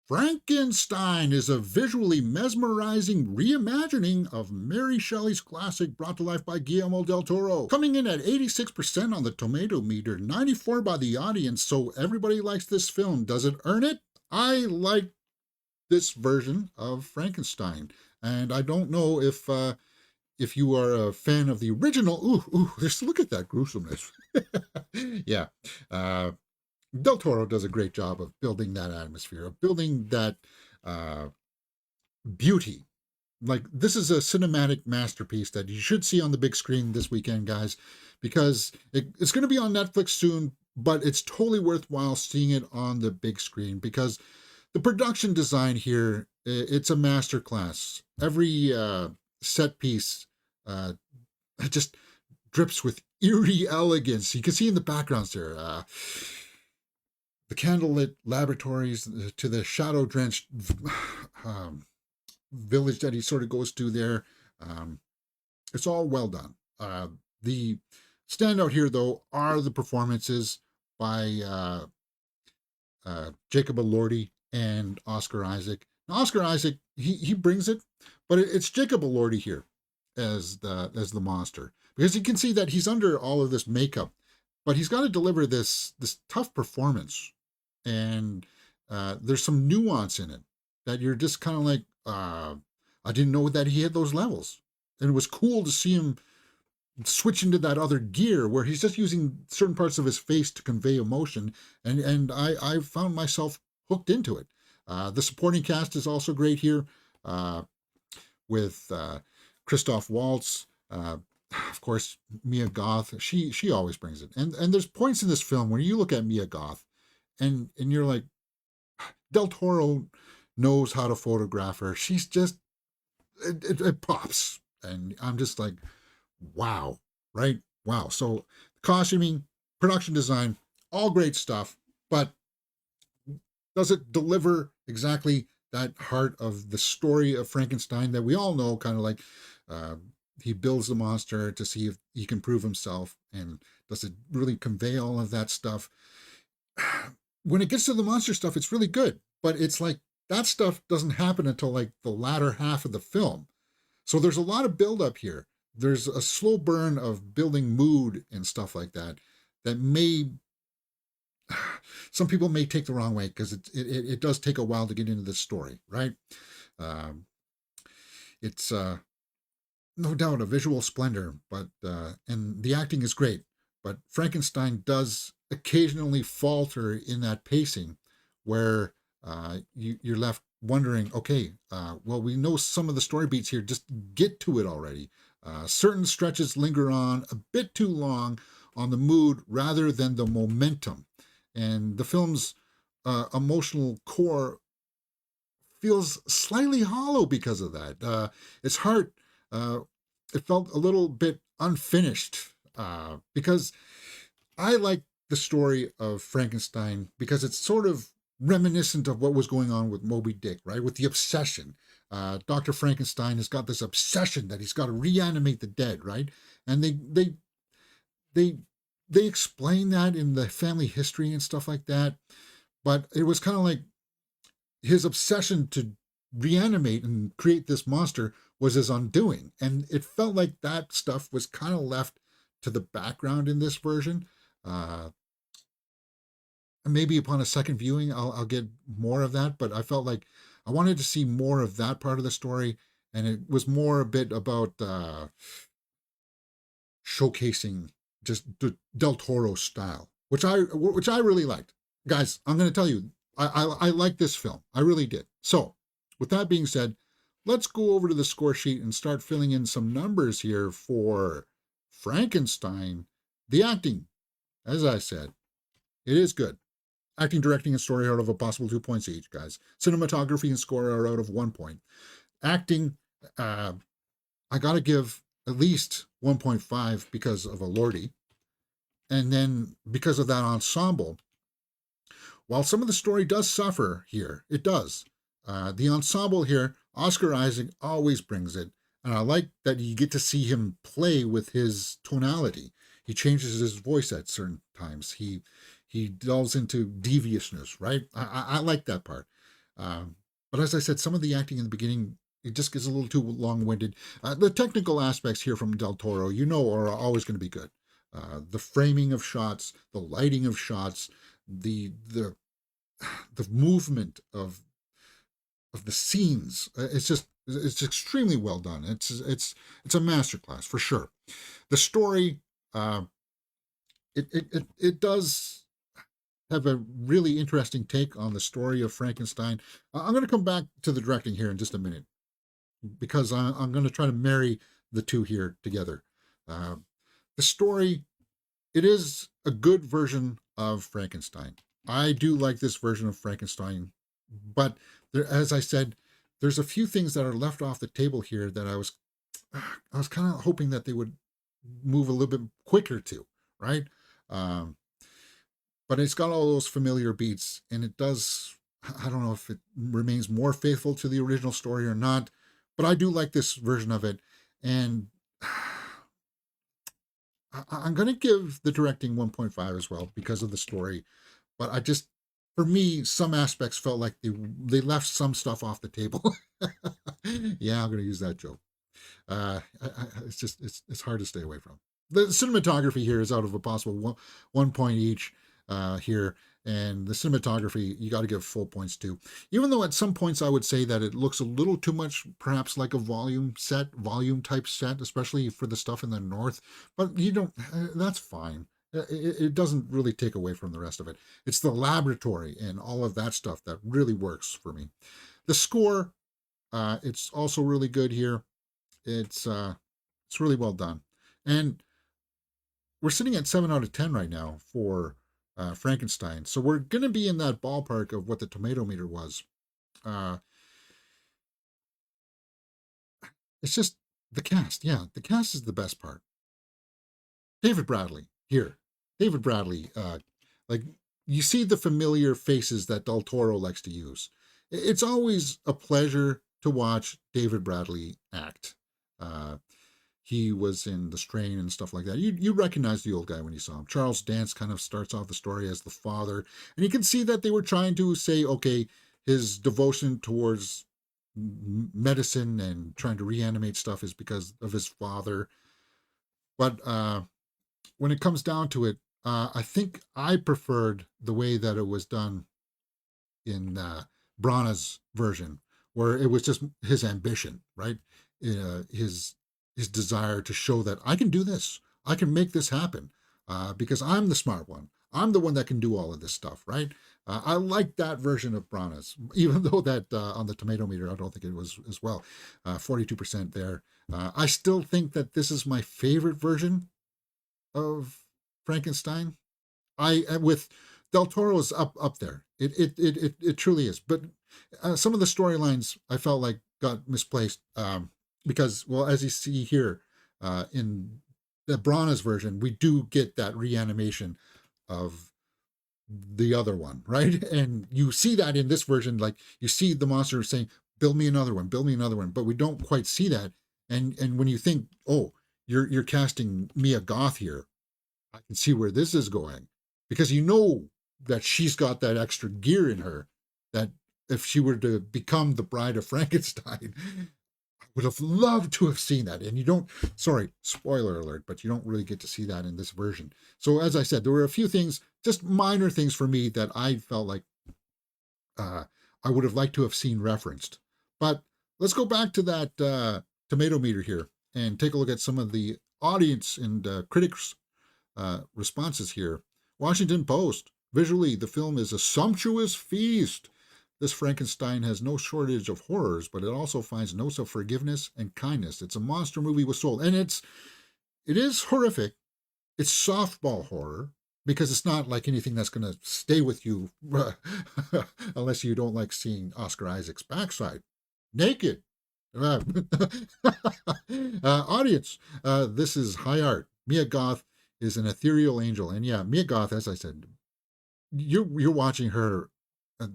Frankenstein is a visually mesmerizing reimagining of Mary Shelley's classic brought to life by Guillermo del Toro. Coming in at 86% on the tomato meter, 94 by the audience, so everybody likes this film. Does it earn it? I like this version of Frankenstein, and I don't know if you are a fan of the original. Just look at that gruesomeness. Yeah. Del Toro does a great job of building that atmosphere, of building that uh, beauty. Like, this is a cinematic masterpiece that you should see on the big screen this weekend, guys, because it's going to be on Netflix soon, but it's totally worthwhile seeing it on the big screen because the production design here, it's a masterclass. Every set piece uh, just drips with eerie elegance. You can see in the backgrounds there. The candlelit laboratories to the shadow drenched village that he sort of goes to there. It's all well done. The standout here, though, are the performances by Jacob Elordi and Oscar Isaac. Now, Oscar Isaac, he brings it, but it's Jacob Elordi here as the monster, because you can see that he's under all of this makeup, but he's got to deliver this tough performance, and there's some nuance in it that you're just kind of like, I didn't know that he had those levels, and it was cool to see him switch into that other gear where he's just using certain parts of his face to convey emotion, and I found myself hooked into it. The supporting cast is also great here, with Christoph Waltz, of course, Mia Goth. She always brings it, and there's points in this film where you look at Mia Goth, and you're like, Del Toro knows how to photograph her. She's just it pops, and I'm just like, wow, right? Wow. So costuming, production design, all great stuff, but does it deliver exactly that heart of the story of Frankenstein that we all know? Kind of like, he builds the monster to see if he can prove himself, and does it really convey all of that stuff? When it gets to the monster stuff, it's really good, but it's like that stuff doesn't happen until like the latter half of the film. So there's a lot of buildup here. There's a slow burn of building mood and stuff like that that may, some people may take the wrong way, because it does take a while to get into this story, right? Um, it's no doubt a visual splendor, but and the acting is great, but Frankenstein does occasionally falter in that pacing, where you're left wondering, okay, well, we know some of the story beats here, just get to it already. Certain stretches linger on a bit too long on the mood rather than the momentum. And the film's emotional core feels slightly hollow because of that. Its heart, it felt a little bit unfinished, because I like the story of Frankenstein because it's sort of reminiscent of what was going on with Moby Dick, right? With the obsession. Dr. Frankenstein has got this obsession that he's got to reanimate the dead, right? And they explain that in the family history and stuff like that. But it was kind of like his obsession to reanimate and create this monster was his undoing. And it felt like that stuff was kind of left to the background in this version. Maybe upon a second viewing, I'll get more of that, but I felt like I wanted to see more of that part of the story, and it was more a bit about showcasing just Del Toro's style, which I really liked. Guys, I'm going to tell you, I like this film. I really did. So, with that being said, let's go over to the score sheet and start filling in some numbers here for Frankenstein. The acting, as I said, it is good. Acting, directing, and story are out of a possible 2 points each, guys. Cinematography and score are out of 1 point. Acting, I got to give at least 1.5 because of Elordi. And then because of that ensemble, while some of the story does suffer here, it does. The ensemble here, Oscar Isaac always brings it. And I like that you get to see him play with his tonality. He changes his voice at certain times. He delves into deviousness, right? I like that part. But as I said, some of the acting in the beginning, it just gets a little too long-winded. The technical aspects here from Del Toro, are always going to be good. The framing of shots, the lighting of shots, the movement of the scenes. It's extremely well done. It's a masterclass for sure. The story, uh, it does have a really interesting take on the story of Frankenstein. I'm going to come back to the directing here in just a minute because I'm going to try to marry the two here together. Uh, the story, it is a good version of Frankenstein. I do like this version of Frankenstein, but as I said, there's a few things that are left off the table here that I was kind of hoping that they would move a little bit quicker to, right? Um, but it's got all those familiar beats, and it does. I don't know if it remains more faithful to the original story or not, but I do like this version of it, and I'm going to give the directing 1.5 as well because of the story. But for me, some aspects felt like they left some stuff off the table. Yeah, I'm going to use that joke. It's hard to stay away from. The cinematography here is out of a possible one point each here, and the cinematography you got to give full points to. Even though at some points I would say that it looks a little too much, perhaps like a volume type set, especially for the stuff in the north. But you don't. That's fine. It doesn't really take away from the rest of it. It's the laboratory and all of that stuff that really works for me. The score, it's also really good here. It's really well done, and we're sitting at 7 out of 10 right now for Frankenstein. So we're going to be in that ballpark of what the tomato meter was. Uh, it's just the cast. Yeah, the cast is the best part. David Bradley here. David Bradley, like you see the familiar faces that Del Toro likes to use. It's always a pleasure to watch David Bradley act. Uh, he was in The Strain and stuff like that. You recognize the old guy when you saw him. Charles Dance kind of starts off the story as the father, and you can see that they were trying to say, okay, his devotion towards medicine and trying to reanimate stuff is because of his father. But when it comes down to it, I think I preferred the way that it was done in Brana's version, where it was just his ambition, right? His desire to show that I can do this, I can make this happen, because I'm the smart one. I'm the one that can do all of this stuff, right? I like that version of Brana's, even though that on the tomato meter, I don't think it was as well. 42% there. I still think that this is my favorite version of Frankenstein. I with Del Toro is up there. It truly is. But some of the storylines I felt like got misplaced because, well, as you see here in the Brana's version, we do get that reanimation of the other one, right? And you see that in this version, like you see the monster saying, "Build me another one, build me another one," but we don't quite see that. And when you think, oh, you're casting Mia Goth here, I can see where this is going, because you know that she's got that extra gear in her that if she were to become the bride of Frankenstein, I would have loved to have seen that. And you don't, sorry, spoiler alert, but you don't really get to see that in this version. So as I said, there were a few things, just minor things for me that I felt like I would have liked to have seen referenced. But let's go back to that tomato meter here and take a look at some of the audience and critics responses here. Washington Post. Visually, the film is a sumptuous feast. This Frankenstein has no shortage of horrors, but it also finds notes of forgiveness and kindness. It's a monster movie with soul, and it is horrific. It's softball horror because it's not like anything that's going to stay with you unless you don't like seeing Oscar Isaac's backside naked. Audience, this is high art. Mia Goth is an ethereal angel, and yeah, Mia Goth, as I said, you're watching her.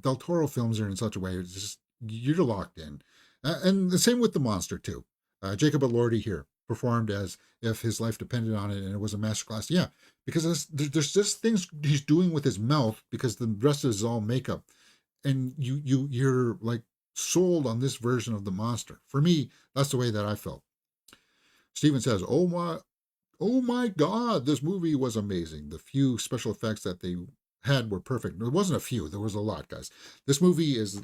Del Toro films her in such a way it's just you're locked in, and the same with the monster too. Jacob Elordi here performed as if his life depended on it, and it was a masterclass. Yeah, because there's just things he's doing with his mouth because the rest is all makeup. and you're like sold on this version of the monster. For me, that's the way that I felt. Steven says, oh my God, this movie was amazing. The few special effects that they had were perfect. There wasn't a few, there was a lot, guys. This movie has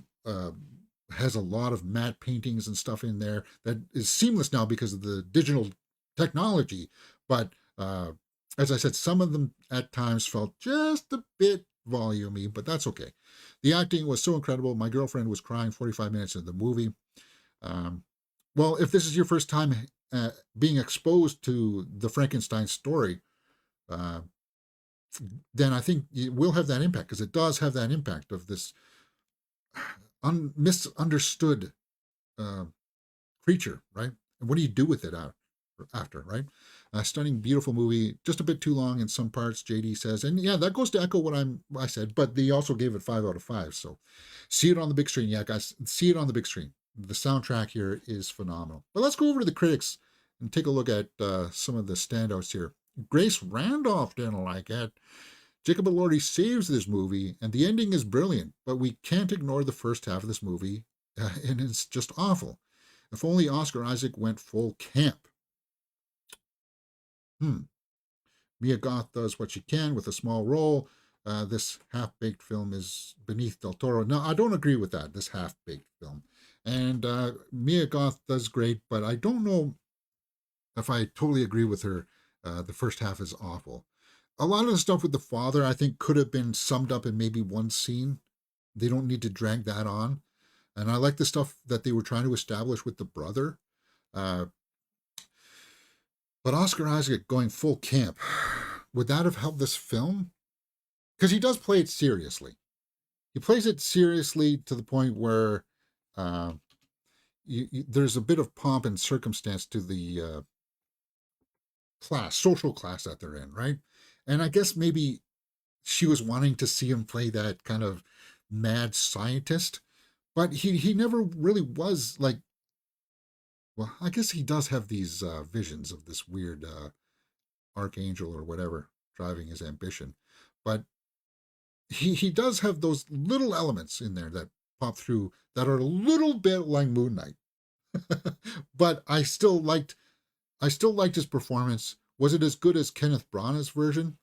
a lot of matte paintings and stuff in there that is seamless now because of the digital technology. But as I said, some of them at times felt just a bit volumey, but that's okay. The acting was so incredible. My girlfriend was crying 45 minutes into the movie. Well, if this is your first time being exposed to the Frankenstein story, then I think it will have that impact, because it does have that impact of this misunderstood creature, right? And what do you do with it after, right? A stunning, beautiful movie, just a bit too long in some parts, JD says. And yeah, that goes to echo what I said, but they also gave it 5 out of 5. So see it on the big screen. Yeah, guys, see it on the big screen. The soundtrack here is phenomenal. But let's go over to the critics and take a look at some of the standouts here. Grace Randolph didn't like it. Jacob Elordi saves this movie, and the ending is brilliant, but we can't ignore the first half of this movie, and it's just awful. If only Oscar Isaac went full camp. Mia Goth does what she can with a small role. This half-baked film is beneath Del Toro. No, I don't agree with that, this half-baked film. And Mia Goth does great, but I don't know if I totally agree with her. The first half is awful. A lot of the stuff with the father, I think, could have been summed up in maybe one scene. They don't need to drag that on. And I like the stuff that they were trying to establish with the brother. But Oscar Isaac going full camp, would that have helped this film? Because he does play it seriously. He plays it seriously to the point where there's a bit of pomp and circumstance to the social class that they're in, right? And I guess maybe she was wanting to see him play that kind of mad scientist, but he never really was like, well, I guess he does have these visions of this weird archangel or whatever driving his ambition, but he does have those little elements in there that pop through that are a little bit like Moon Knight. But I still liked his performance. Was it as good as Kenneth Branagh's version?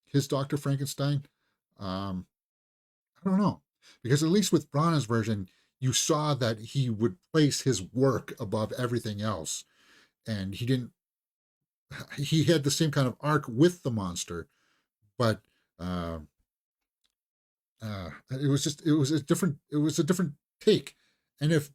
His Dr. Frankenstein? I don't know. Because at least with Branagh's version, you saw that he would place his work above everything else. And he had the same kind of arc with the monster, but it was a different take. And if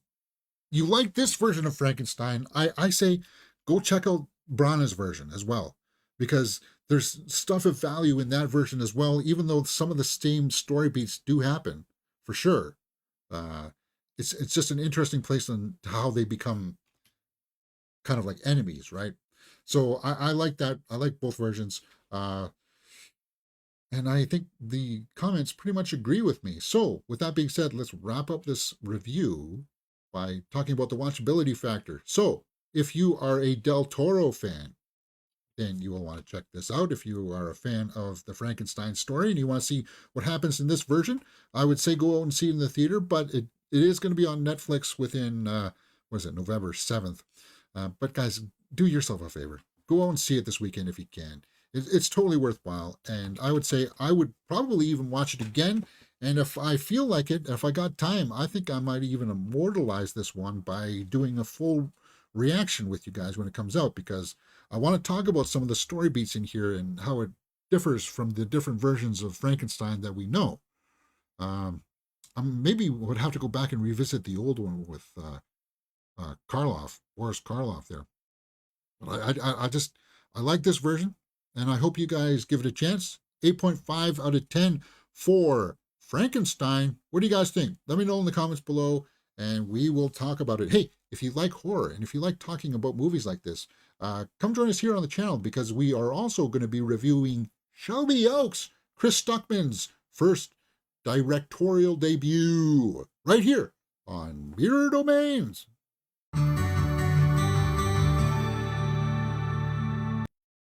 you like this version of Frankenstein, I say go check out Branagh's version as well, because there's stuff of value in that version as well, even though some of the same story beats do happen, for sure. It's just an interesting place on how they become kind of like enemies, right? So I like that. I like both versions. And I think the comments pretty much agree with me. So with that being said, let's wrap up this review by talking about the watchability factor. So if you are a Del Toro fan, then you will want to check this out. If you are a fan of the Frankenstein story and you want to see what happens in this version, I would say go out and see it in the theater, but it is going to be on Netflix within, November 7th. But guys, do yourself a favor. Go out and see it this weekend if you can. It's totally worthwhile. And I would say I would probably even watch it again. And if I feel like it, if I got time, I think I might even immortalize this one by doing a full reaction with you guys when it comes out, because I want to talk about some of the story beats in here and how it differs from the different versions of Frankenstein that we know. Maybe would have to go back and revisit the old one with Boris Karloff there. But I like this version, and I hope you guys give it a chance. 8.5 out of 10 for Frankenstein. What do you guys think? Let me know in the comments below, and we will talk about it. Hey, if you like horror and if you like talking about movies like this, come join us here on the channel, because we are also going to be reviewing Shelby Oaks, Chris Stuckman's first directorial debut, right here on Mirror Domains.